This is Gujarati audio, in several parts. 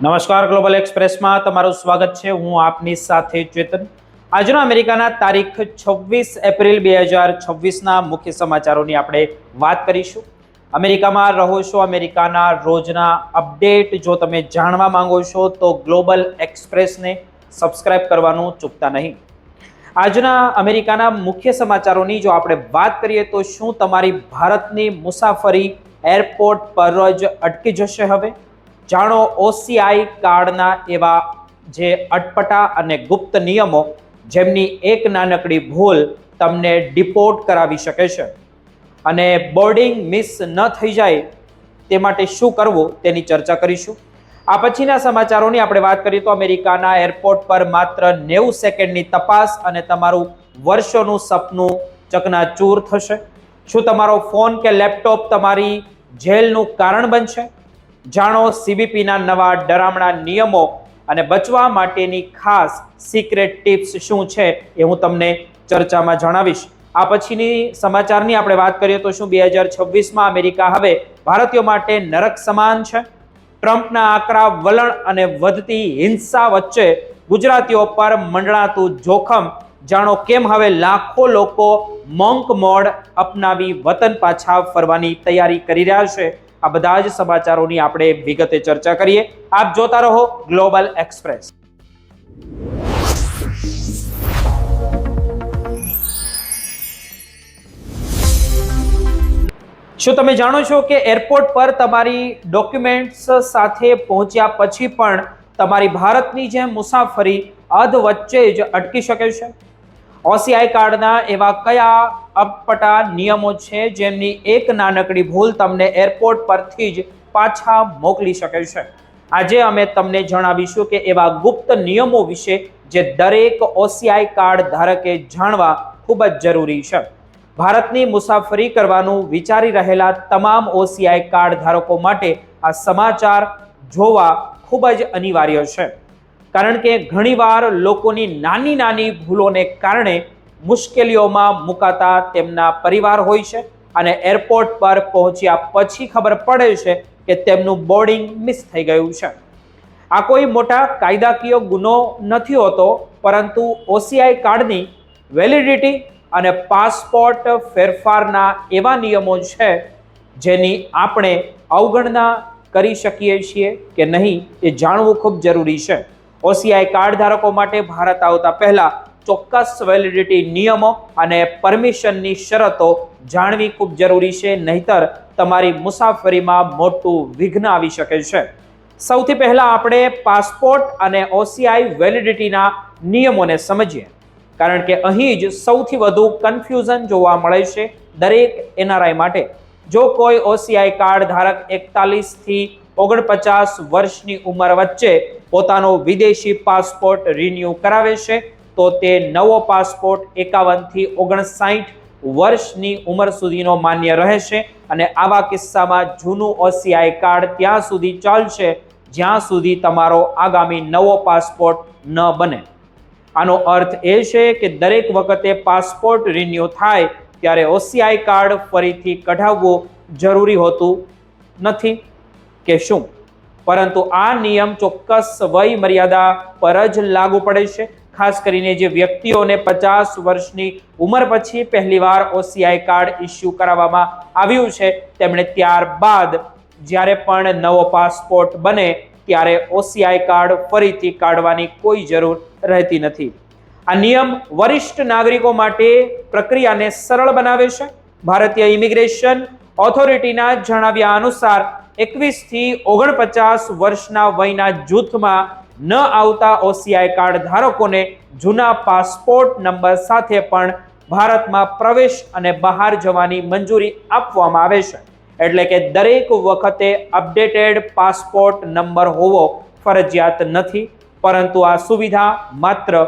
નમસ્કાર, ગ્લોબલ એક્સપ્રેસમાં તમારું સ્વાગત છે. હું આપની સાથે ચેતન. આજના અમેરિકાના તારીખ 26 એપ્રિલ 2026ના મુખ્ય સમાચારોની આપણે વાત કરીશું. અમેરિકામાં રહો છો, અમેરિકાના રોજના અપડેટ જો તમે જાણવા માંગો છો તો ગ્લોબલ એક્સપ્રેસને સબસ્ક્રાઇબ કરવાનું ચૂકતા નહીં. આજના અમેરિકાના મુખ્ય સમાચારોની જો આપણે વાત કરીએ તો શું તમારી ભારતની મુસાફરી એરપોર્ટ પર જ અટકી જશે? હવે જાણો ઓસીઆઈ કાર્ડના એવા જે અટપટા અને ગુપ્ત નિયમો જેમની એક નાનકડી ભૂલ તમને ડિપોર્ટ કરાવી શકે છે. અને બોર્ડિંગ મિસ ન થઈ જાય તે માટે શું કરવું તેની ચર્ચા કરીશું. આ પછીના સમાચારોની આપણે વાત કરીએ તો અમેરિકાના એરપોર્ટ પર માત્ર 90 સેકન્ડની તપાસ અને તમારું વર્ષોનું સપનું ચકનાચૂર થશે. શું તમારો ફોન કે લેપટોપ તમારી જેલનું કારણ બનશે? જાણો સીબીપીના નવા ડરામણા નિયમો અને બચવા માટેની ખાસ સિક્રેટ ટિપ્સ શું છે એ હું તમને ચર્ચામાં જણાવીશ. આ પછીની સમાચારની આપણે વાત કરીએ તો શું 2026માં અમેરિકા હવે ભારતીયો માટે નરક સમાન છે? ટ્રમ્પના આકરા વલણ અને વધતી હિંસા વચ્ચે ગુજરાતીઓ પર મંડળાતું જોખમ. જાણો કેમ હવે લાખો લોકો મોંક મોડ અપનાવી વતન પાછા ફરવાની તૈયારી કરી રહ્યા છે. આ બધા જ સમાચારોની આપણે વિગતે ચર્ચા કરીએ. આપ જોતા રહો ગ્લોબલ એક્સપ્રેસ. શું તમે જાણો છો કે એરપોર્ટ પર તમારી ડોક્યુમેન્ટ્સ સાથે પહોંચ્યા પછી પણ તમારી ભારતની જેમ મુસાફરી અધ વચ્ચે જ અટકી શકે છે? ઓસીઆઈ કાર્ડના એવા કયા અટપટા નિયમો છે જેમની એક નાનકડી ભૂલ તમને એરપોર્ટ પરથી જ પાછા મોકલી શકે છે? આજે અમે તમને જણાવીશું કે એવા ગુપ્ત નિયમો વિશે જે દરેક ઓસીઆઈ કાર્ડ ધારકે જાણવા ખૂબ જ જરૂરી છે. ભારતની મુસાફરી કરવાનું વિચારી રહેલા તમામ ઓસીઆઈ કાર્ડ ધારકો માટે આ સમાચાર જોવા ખૂબ જ અનિવાર્ય છે. કારણ કે ઘણીવાર લોકોની નાની નાની ભૂલોને કારણે મુશ્કેલીઓમાં મુકાતા તેમના પરિવાર હોય છે અને એરપોર્ટ પર પહોંચ્યા પછી ખબર પડે છે કે તેમનું બોર્ડિંગ મિસ થઈ ગયું છે. આ કોઈ મોટા કાયદાકીય ગુનો નથી હોતો, પરંતુ ઓસીઆઈ કાર્ડની વેલિડિટી અને પાસપોર્ટ ફેરફારના એવા નિયમો છે જેની આપણે અવગણના કરી શકીએ છીએ કે નહીં એ જાણવું ખૂબ જરૂરી છે. ઓસીઆઈ કાર્ડ ધારકો માટે ભારત આવતા પહેલા ચોક્કસ વેલિડિટી નિયમો અને પરમિશનની શરતો જાણવી ખૂબ જરૂરી છે, નહીતર તમારી મુસાફરીમાં મોટું વિઘ્ન આવી શકે છે. સૌથી પહેલા આપણે પાસપોર્ટ અને ઓસીઆઈ વેલિડિટીના નિયમોને સમજીએ, કારણ કે અહીં જ સૌથી વધુ કન્ફ્યુઝન જોવા મળે છે દરેક એનઆરઆઈ માટે. જો કોઈ ઓસીઆઈ કાર્ડ ધારક 41 થી 49 વર્ષની ઉંમર વચ્ચે પોતાનો વિદેશી પાસપોર્ટ રિન્યૂ કરાવે છે તો તે નવો પાસપોર્ટ 51 થી 59 વર્ષની ઉંમર સુધીનો માન્ય રહેશે. અને આવા કિસ્સામાં જૂનું ઓસીઆઈ કાર્ડ ત્યાં સુધી ચાલશે જ્યાં સુધી તમારો આગામી નવો પાસપોર્ટ ન બને. આનો અર્થ એ છે કે દરેક વખતે પાસપોર્ટ રિન્યૂ થાય ત્યારે ઓસીઆઈ કાર્ડ ફરીથી કઢાવવું જરૂરી હોતું નથી કે શું? પરંતુ આ નિયમ ચોક્કસ વય મર્યાદા પર જ લાગુ પડે છે. ખાસ કરીને જે વ્યક્તિઓને 50 વર્ષની ઉંમર પછી પહેલીવાર ઓસીઆઈ કાર્ડ ઇસ્યુ કરાવવામાં આવ્યું છે તેમણે ત્યારબાદ જ્યારે પણ નવો પાસપોર્ટ બને ત્યારે ઓસીઆઈ કાર્ડ ફરીથી કાઢવાની કોઈ જરૂર રહેતી નથી. આ નિયમ વરિષ્ઠ નાગરિકો માટે પ્રક્રિયાને સરળ બનાવે છે. ભારતીય ઇમિગ્રેશન ઓથોરિટીના જણાવ્યા અનુસાર 21 થી 49 વર્ષના વયના જૂથમાં ન આવતા ઓસીઆઈ કાર્ડ ધારકોને જૂના પાસપોર્ટ નંબર સાથે પણ ભારતમાં પ્રવેશ અને બહાર જવાની મંજૂરી આપવામાં આવે છે. એટલે કે દરેક વખતે અપડેટેડ પાસપોર્ટ નંબર હોવો ફરજિયાત નથી, પરંતુ આ સુવિધા માત્ર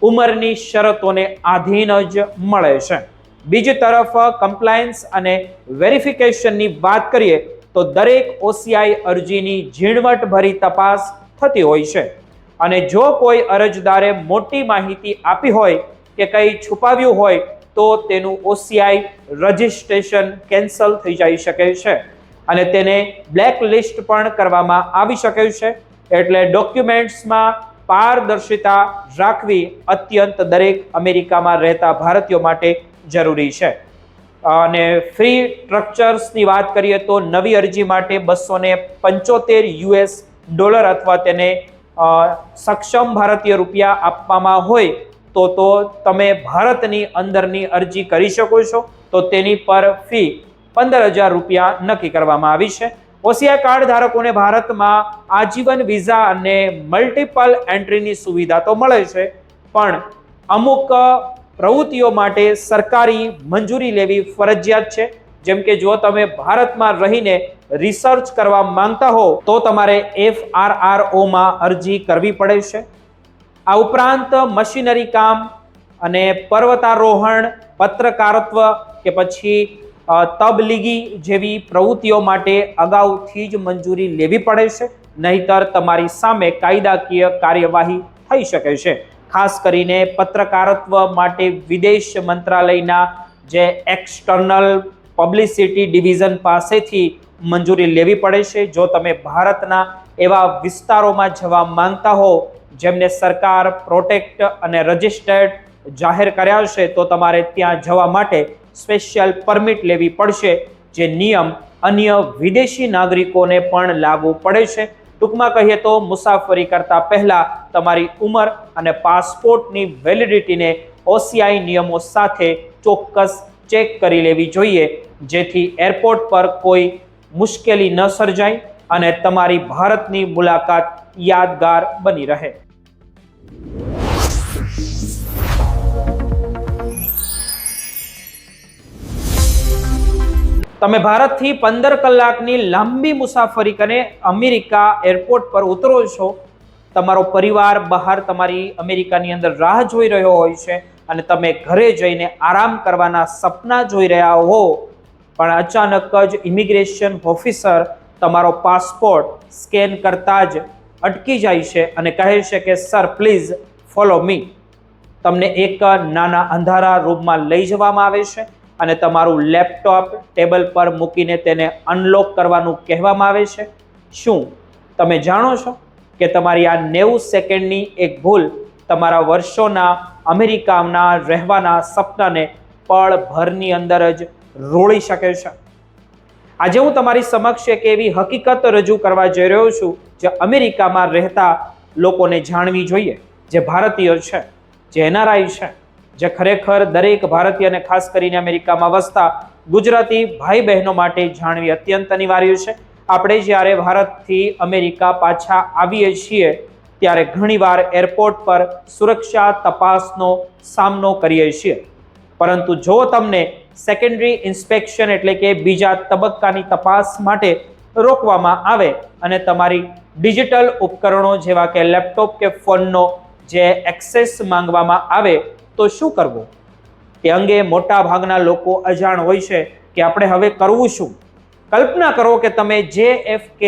ઉંમરની શરતોને આધીન જ મળે છે. બીજી તરફ કમ્પ્લાયન્સ અને વેરિફિકેશનની વાત કરીએ તો દરેક ઓસીઆઈ અરજીની ઝીણવટભરી તપાસ થતી હોય છે. અને જો કોઈ અરજદારે મોટી માહિતી આપી હોય કે કંઈ છુપાવ્યું હોય તો તેનું ઓસીઆઈ રજિસ્ટ્રેશન કેન્સલ થઈ જઈ શકે છે અને તેને બ્લેક લિસ્ટ પણ કરવામાં આવી શકે છે. એટલે ડોક્યુમેન્ટ્સમાં પારદર્શિતા રાખવી અત્યંત દરેક અમેરિકામાં રહેતા ભારતીયો માટે જરૂરી છે. અને ફ્રી સ્ટ્રક્ચર્સની વાત કરીએ તો નવી અરજી માટે $275 અથવા તેને સક્ષમ ભારતીય રૂપિયા આપવામાં હોય તો તમે ભારતની અંદરની અરજી કરી શકો છો. તો તેની પર ફી $15,000 નક્કી કરવામાં આવી છે. ઓસીઆઈ કાર્ડ ધારકોને ભારતમાં આજીવન વિઝા અને મલ્ટિપલ એન્ટ્રીની સુવિધા તો મળે છે, પણ અમુક પ્રવૃત્તિઓ માટે સરકારી મંજૂરી લેવી ફરજિયાત છે. જેમ કે જો તમે ભારતમાં રહીને રિસર્ચ કરવા માંગતા હો તો તમારે FRRO માં અરજી કરવી પડે છે. આ ઉપરાંત મશીનરી કામ અને પર્વતારોહણ, પત્રકારત્વ કે પછી તબલીગી જેવી પ્રવૃત્તિઓ માટે અગાઉથી જ મંજૂરી લેવી પડે છે, નહીતર તમારી સામે કાયદાકીય કાર્યવાહી થઈ શકે છે. ખાસ કરીને પત્રકારત્વ માટે વિદેશ મંત્રાલયના જે એક્સટર્નલ પબ્લિસિટી ડિવિઝન પાસેથી મંજૂરી લેવી પડે છે. જો તમે ભારતના એવા વિસ્તારોમાં જવા માંગતા હો જેમને સરકાર પ્રોટેક્ટ અને રજિસ્ટર્ડ જાહેર કર્યા છે તો તમારે ત્યાં જવા માટે સ્પેશિયલ પરમિટ લેવી પડશે, જે નિયમ અન્ય વિદેશી નાગરિકોને પણ લાગુ પડે છે. ટૂંકમાં કહીએ તો મુસાફરી કરતા પહેલા તમારી ઉંમર અને પાસપોર્ટની વેલિડિટીને ઓસીઆઈ નિયમો સાથે ચોક્કસ ચેક કરી લેવી જોઈએ, જેથી એરપોર્ટ પર કોઈ મુશ્કેલી ન સર્જાય અને તમારી ભારતની મુલાકાત યાદગાર બની રહે. તમે ભારતથી 15 કલાકની લાંબી મુસાફરી કરીને અમેરિકા એરપોર્ટ પર ઉતરો છો. તમારો પરિવાર બહાર તમારી અમેરિકાની અંદર રાહ જોઈ રહ્યો હોય છે અને તમે ઘરે જઈને આરામ કરવાના સપના જોઈ રહ્યા હો, પણ અચાનક જ ઇમિગ્રેશન ઓફિસર તમારો પાસપોર્ટ સ્કેન કરતા જ અટકી જાય છે અને કહે છે કે સર પ્લીઝ ફોલો મી. તમને એક નાના અંધારા રૂમમાં લઈ જવામાં આવે છે અને તમારું લેપટોપ ટેબલ પર મૂકીને તેને અનલોક કરવાનું કહેવામાં આવે છે. શું તમે જાણો છો કે તમારી આ 90 સેકન્ડની એક ભૂલ તમારા વર્ષોના અમેરિકાના રહેવાના સપનાને પળભરની અંદર જ રોળી શકે છે? આજે હું તમારી સમક્ષ એક એવી હકીકત રજૂ કરવા જઈ રહ્યો છું જે અમેરિકામાં રહેતા લોકોને જાણવી જોઈએ, જે ભારતીય છે, જે NRI છે, જે ખરેખર દરેક ભારતીય અને ખાસ કરીને અમેરિકામાં વસતા ગુજરાતી ભાઈ બહેનો માટે જાણવી અત્યંત અનિવાર્ય છે. આપણે જ્યારે ભારતથી અમેરિકા પાછા આવીએ છીએ ત્યારે ઘણીવાર એરપોર્ટ પર સુરક્ષા તપાસનો સામનો કરીએ છીએ, પરંતુ જો તમને સેકન્ડરી ઇન્સ્પેક્શન એટલે કે બીજા તબક્કાની તપાસ માટે રોકવામાં આવે અને તમારી ડિજિટલ ઉપકરણો જેવા કે લેપટોપ કે ફોનનો જે એક્સેસ માંગવામાં આવે તો શું કરવું? તે અંગે મોટા ભાગના લોકો અજાણ હોય છે કે આપણે હવે કરવું શું. કલ્પના કરો કે તમે JFK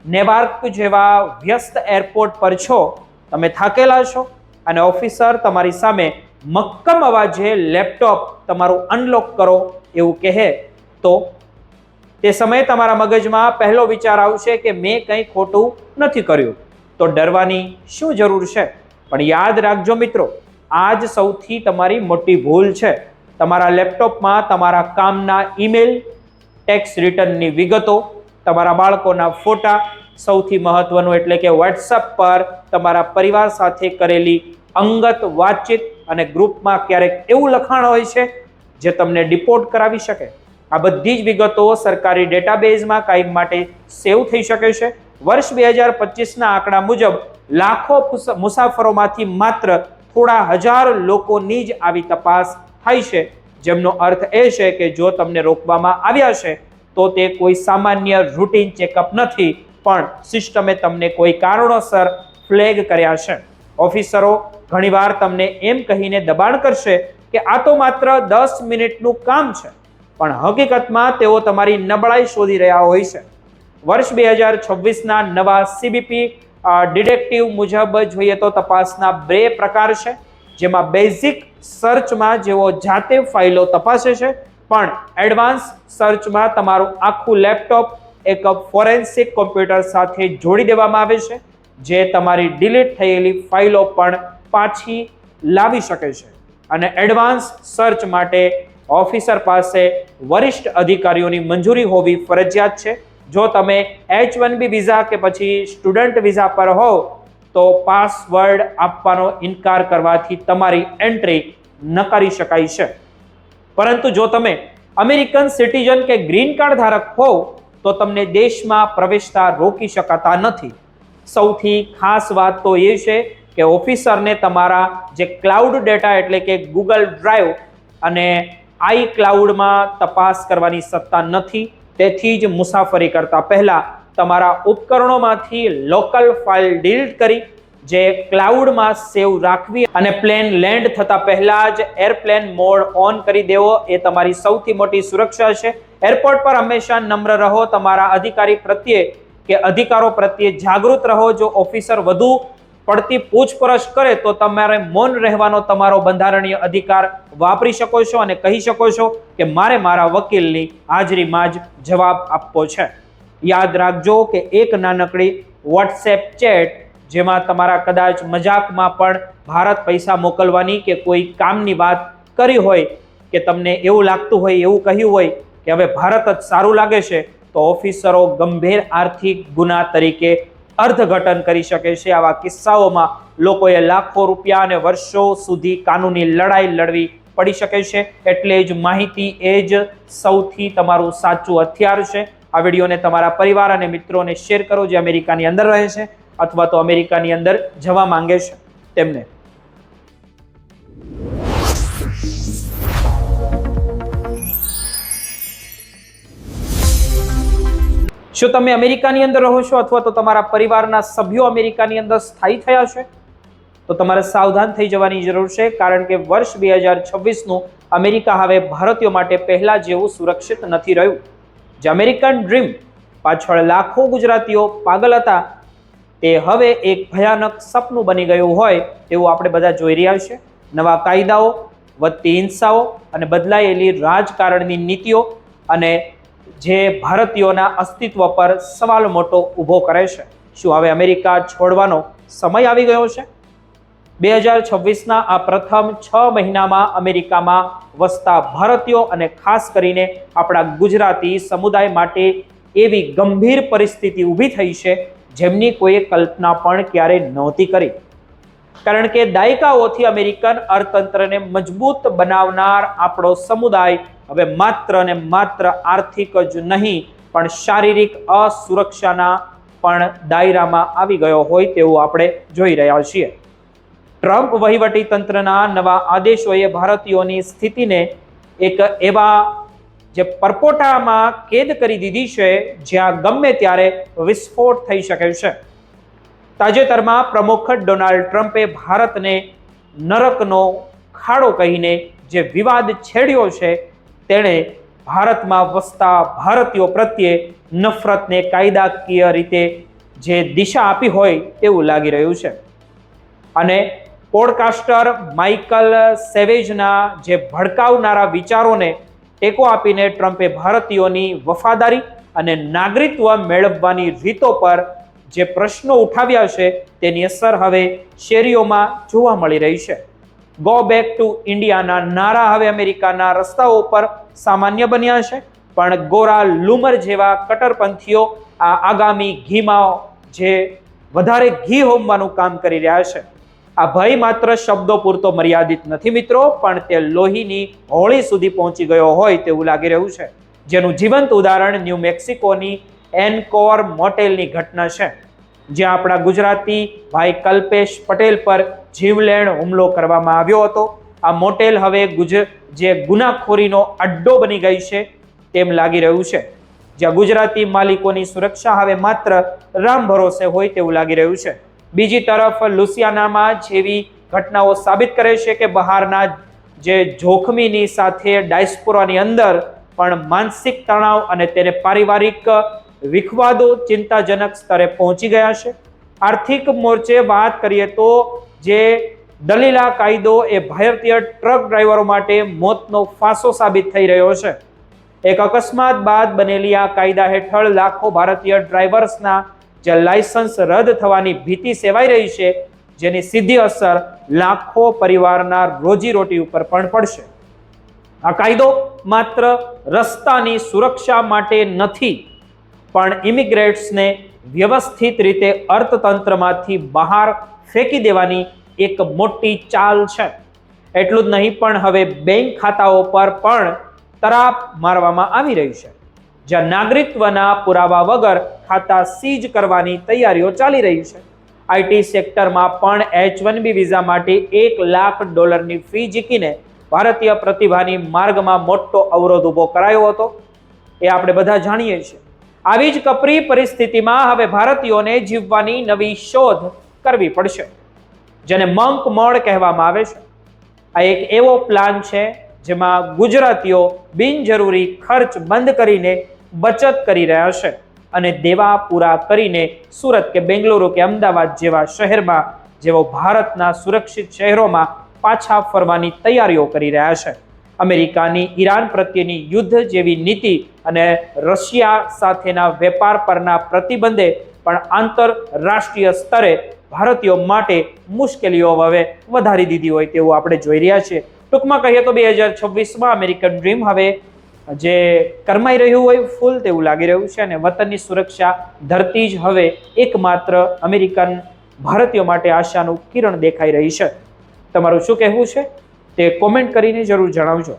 નેવાર્ક જેવા વ્યસ્ત એરપોર્ટ પર છો, તમે થાકેલા છો અને ઓફિસર તમારી સામે મક્કમ અવાજે લેપટોપ તમારું અનલોક કરો એવું કહે તો તે સમયે તમારા મગજમાં પહેલો વિચાર આવશે કે મેં કંઈ ખોટું નથી કર્યું, તો ડરવાની શું જરૂર છે? પણ યાદ રાખજો મિત્રો, આ જ સૌથી તમારી મોટી ભૂલ છે. તમારા લેપટોપમાં તમારા કામના ઈમેલ, ટેક્સ રિટર્નની વિગતો, તમારા બાળકોના ફોટા, સૌથી મહત્વનું એટલે કે વોટ્સએપ પર તમારા પરિવાર સાથે કરેલી અંગત વાતચીત અને ગ્રુપમાં ક્યારેક એવું લખાણ હોય છે જે તમને ડિપોર્ટ કરાવી શકે. આ બધી જ વિગતો સરકારી ડેટાબેઝમાં કાયમ માટે સેવ થઈ શકે છે. વર્ષ 2025ના આંકડા મુજબ લાખો મુસાફરોમાંથી માત્ર થોડા હજાર લોકોની જ આવી તપાસ થાય છે, જેમનો અર્થ એ છે કે જો તમને રોકવામાં આવ્યા છે તો તે કોઈ સામાન્ય રૂટીન ચેકઅપ નથી, પણ સિસ્ટમે તમને કોઈ કારણોસર ફ્લેગ કર્યા છે. ઓફિસરો ઘણીવાર તમને એમ કહીને દબાણ કરશે કે આ તો માત્ર 10 મિનિટનું કામ છે, પણ હકીકતમાં તેઓ તમારી નબળાઈ શોધી રહ્યા હોય છે. વર્ષ 2026ના નવા CBP ડિટેક્ટિવ મુજબ જોઈએ તો તપાસના 2 પ્રકાર છે, જેમાં બેઝિક સર્ચમાં જેઓ જાતે ફાઇલો તપાસે છે, પણ એડવાન્સ સર્ચમાં તમારું આખું લેપટોપ એક ફોરેન્સિક કોમ્પ્યુટર સાથે જોડી દેવામાં આવે છે, જે તમારી ડિલીટ થયેલી ફાઇલો પણ પાછી લાવી શકે છે. અને એડવાન્સ સર્ચ માટે ઓફિસર પાસે વરિષ્ઠ અધિકારીઓની મંજૂરી હોવી ફરજિયાત છે. જો તમે H1B વિઝા કે પછી સ્ટુડન્ટ વિઝા પર હોવ તો પાસવર્ડ આપવાનો ઇનકાર કરવાથી તમારી એન્ટ્રી નકારી શકાય છે. પરંતુ જો તમે અમેરિકન સિટીઝન કે ગ્રીન કાર્ડ ધારક હોવ તો તમને દેશમાં પ્રવેશતા રોકી શકાતા નથી. સૌથી ખાસ વાત તો એ છે કે ઓફિસરને તમારા જે ક્લાઉડ ડેટા એટલે કે ગૂગલ ડ્રાઈવ અને આઈ ક્લાઉડમાં તપાસ કરવાની સત્તા નથી. તેથી જ મુસાફરી કરતા પહેલા તમારા ઉપકરણોમાંથી લોકલ ફાઇલ ડિલીટ કરી જે ક્લાઉડમાં સેવ રાખવી અને પ્લેન લેન્ડ થતા પહેલા જ એરપ્લેન મોડ ઓન કરી દેવો એ તમારી સૌથી મોટી સુરક્ષા છે. એરપોર્ટ પર હંમેશા નમ્ર રહો, તમારા અધિકારી પ્રત્યે કે અધિકારો પ્રત્યે જાગૃત રહો. જો ઓફિસર વધુ પડતી પૂછપરછ કરે તો તમારે મૌન રહેવાનો તમારો બંધારણીય અધિકાર વાપરી શકો છો અને કહી શકો છો કે મારે મારા વકીલની હાજરીમાં જ જવાબ આપવો છે. યાદ રાખજો કે એક નાનકડી વોટ્સએપ ચેટ જેમાં તમારા કદાચ મજાકમાં પણ ભારત પૈસા મોકલવાની કે કોઈ કામની વાત કરી હોય કે તમને એવું લાગતું હોય, એવું કહ્યું હોય કે હવે ભારત જ સારું લાગે છે, તો ઓફિસરો ગંભીર આર્થિક ગુના તરીકે અર્થઘટન કરી શકે છે. આવા કિસ્સાઓમાં લોકોએ લાખો રૂપિયા અને વર્ષો સુધી કાનૂની લડાઈ લડવી પડી શકે છે. એટલે જ માહિતી એ જ સૌથી તમારું સાચું હથિયાર છે. આ વિડીયોને તમારા પરિવાર અને મિત્રોને શેર કરો જે અમેરિકાની અંદર રહે છે અથવા તો અમેરિકાની અંદર જવા માંગે છે તેમને. શું તમે અમેરિકાની અંદર રહો છો અથવા તો તમારા પરિવારના સભ્યો અમેરિકાની અંદર સ્થાયી થયા છે? તો તમારે સાવધાન થઈ જવાની જરૂર છે, કારણ કે વર્ષ 2026નું અમેરિકા હવે ભારતીયો માટે પહેલા જેવું સુરક્ષિત નથી રહ્યું. જે અમેરિકન ડ્રીમ પાછળ લાખો ગુજરાતીઓ પાગલ હતા તે હવે એક ભયાનક સપનું બની ગયું હોય તેવું આપણે બધા જોઈ રહ્યા છે. નવા કાયદાઓ, વધતી હિંસાઓ અને બદલાયેલી રાજકારણની નીતિઓ અને જે ભારતીયોના અસ્તિત્વ પર સવાલ મોટો ઊભો કરે છે. શું હવે અમેરિકા છોડવાનો સમય આવી ગયો છે? 2026ના આ પ્રથમ 6 મહિનામાં અમેરિકામાં વસતા ભારતીયો અને ખાસ કરીને આપણા ગુજરાતી સમુદાય માટે એવી ગંભીર પરિસ્થિતિ ઊભી થઈ છે જેમની કોઈએ કલ્પના પણ ક્યારેય નહોતી કરી. કારણ કે દાયકાઓથી અમેરિકન અર્થતંત્રને મજબૂત બનાવનાર આપણો સમુદાય હવે માત્ર ને માત્ર આર્થિક જ નહીં પણ શારીરિક અસુરક્ષાના પણ દાયરામાં આવી ગયો હોય તેવું આપણે જોઈ રહ્યા છીએ. ટ્રમ્પ વહીવટી તંત્રના નવા આદેશોએ ભારતીયોની સ્થિતિને એક એવા જે પરપોટામાં કેદ કરી દીધી છે જ્યાં ગમે ત્યારે વિસ્ફોટ થઈ શકે છે. તાજેતરમાં પ્રમુખ ડોનાલ્ડ ટ્રમ્પે ભારતને નરકનો ખાડો કહીને જે વિવાદ છેડ્યો છે તેણે ભારતમાં વસતા ભારતીયો પ્રત્યે નફરતને કાયદાકીય રીતે જે દિશા આપી હોય તેવું લાગી રહ્યું છે. અને પોડકાસ્ટર માઇકલ સેવેજના જે ભડકાવનારા વિચારોને ટેકો આપીને ટ્રમ્પે ભારતીયોની વફાદારી અને નાગરિકત્વ મેળવવાની રીતો પર જે પ્રશ્નો ઉઠાવ્યા છે તેની અસર હવે શેરીઓમાં જોવા મળી રહી છે. ગો બેક ટુ ઇન્ડિયાના નારા હવે અમેરિકાના રસ્તાઓ પર સામાન્ય બન્યા છે, પણ ગોરા લૂમર જેવા કટ્ટરપંથીઓ આ આગામી ઘીમાં જે વધારે ઘી હોમવાનું કામ કરી રહ્યા છે. આ ભય માત્ર શબ્દો પૂરતો મર્યાદિત નથી મિત્રો, પણ તે લોહીની હોળી સુધી પહોંચી ગયો હોય તેવું લાગી રહ્યું છે, જેનું જીવંત ઉદાહરણ ન્યૂ મેક્સિકોની એનકોર મોટેલની ઘટના છે, જ્યાં આપણા ગુજરાતી ભાઈ કલ્પેશ પટેલ પર જીવલેણ હુમલો કરવામાં આવ્યો હતો. આ મોટેલ હવે જે ગુનાખોરીનો અડ્ડો બની ગઈ છે તેમ લાગી રહ્યું છે, જ્યાં ગુજરાતી માલિકોની સુરક્ષા હવે માત્ર રામ ભરોસે હોય તેવું લાગી રહ્યું છે. બીજી તરફ લુસિયાનામાં જેવી ઘટનાઓ સાબિત કરે છે કે બહારના જે જોખમીની સાથે ડાયસ્પોરાની અંદર પણ માનસિક તણાવ અને તેને પારિવારિક વિખવાદો ચિંતાજનક સ્તરે પહોંચી ગયા છે. આર્થિક મોરચે વાત કરીએ તો જે દલીલા કાયદો એ ભારતીય ટ્રક ડ્રાઈવરો માટે મોતનો ફાંસો સાબિત થઈ રહ્યો છે. એક અકસ્માત બાદ બનેલી આ કાયદા હેઠળ લાખો ભારતીય ડ્રાઈવર્સના જ્યાં લાયસન્સ રદ થવાની ભીતિ સેવાઈ રહી છે, જેની સીધી અસર લાખો પરિવારના રોજીરોટી ઉપર પણ પડશે. આ કાયદો માત્ર રસ્તાની સુરક્ષા માટે નથી, પણ ઇમિગ્રેટ્સને વ્યવસ્થિત રીતે અર્થતંત્રમાંથી બહાર ફેંકી દેવાની એક મોટી ચાલ છે. એટલું જ નહીં, પણ હવે બેંક ખાતાઓ પર પણ તરાપ મારવામાં આવી રહી છે, જ્યાં નાગરિકત્વના પુરાવા વગર ખાતા સીઝ કરવાની તૈયારીઓ ચાલી રહી છે. આઈટી સેક્ટરમાં પણ H1B વિઝા માટે $1 લાખ ફી ઝીકીને ભારતીય પ્રતિભાની માર્ગમાં મોટો અવરોધ ઊભો કરાયો હતો, એ આપણે બધા જાણીએ છીએ. આવી જ કપરી પરિસ્થિતિમાં હવે ભારતીયોને જીવવાની નવી શોધ કરવી પડશે, જેને મંક મોડ કહેવામાં આવે છે. આ એક એવો પ્લાન છે જેમાં ગુજરાતીઓ બિનજરૂરી ખર્ચ બંધ કરીને બચત કરી રહ્યા છે અને દેવા પૂરા કરીને સુરત કે બેંગલુરુ કે અમદાવાદ જેવા શહેરમાં, જેવો ભારતના સુરક્ષિત શહેરોમાં પાછા ફરવાની તૈયારીઓ કરી રહ્યા છે. અમેરિકાની ઈરાન પ્રત્યેની યુદ્ધ જેવી નીતિ અને રશિયા સાથેના વેપાર પરના પ્રતિબંધે પણ આંતરરાષ્ટ્રીય સ્તરે ભારતીયો માટે મુશ્કેલીઓ હવે વધારી દીધી હોય તેવું આપણે જોઈ રહ્યા છીએ. ટૂંકમાં કહીએ તો 2026માં અમેરિકન ડ્રીમ હવે જે કરમાઈ રહ્યું હોય ફૂલ તેવું લાગી રહ્યું છે અને વતનની સુરક્ષા ધરતી જ હવે એકમાત્ર અમેરિકન ભારતીયો માટે આશાનું કિરણ દેખાઈ રહી છે. તમારું શું કહેવું છે તે કોમેન્ટ કરીને જરૂર જણાવજો.